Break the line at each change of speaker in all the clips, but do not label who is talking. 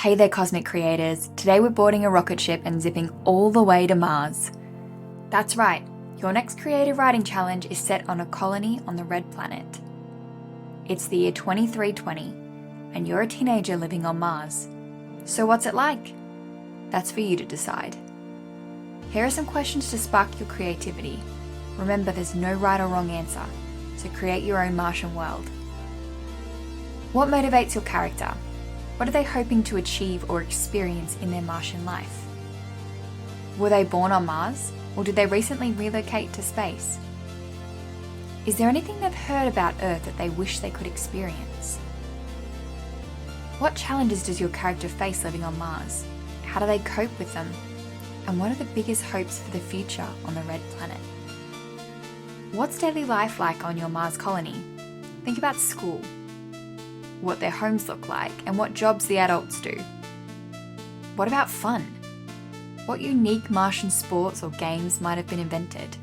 Hey there, cosmic creators. Today we're boarding a rocket ship and zipping all the way to Mars. That's right, your next creative writing challenge is set on a colony on the red planet. It's the year 2320, and you're a teenager living on Mars. So what's it like? That's for you to decide. Here are some questions to spark your creativity. Remember, there's no right or wrong answer, so create your own Martian world. What motivates your character? What are they hoping to achieve or experience in their Martian life? Were they born on Mars, or did they recently relocate to space? Is there anything they've heard about Earth that they wish they could experience? What challenges does your character face living on Mars? How do they cope with them? And what are the biggest hopes for the future on the red planet? What's daily life like on your Mars colony? Think about school, what their homes look like, and what jobs the adults do. What about fun? What unique Martian sports or games might have been invented?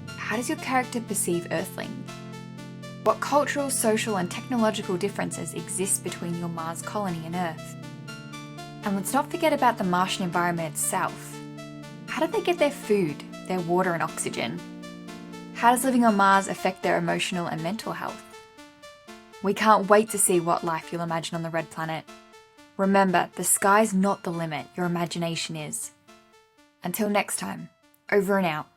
How does your character perceive Earthling? What cultural, social, and technological differences exist between your Mars colony and Earth? And let's not forget about the Martian environment itself. How do they get their food, their water and oxygen? How does living on Mars affect their emotional and mental health? We can't wait to see what life you'll imagine on the red planet. Remember, the sky's not the limit, your imagination is. Until next time, over and out.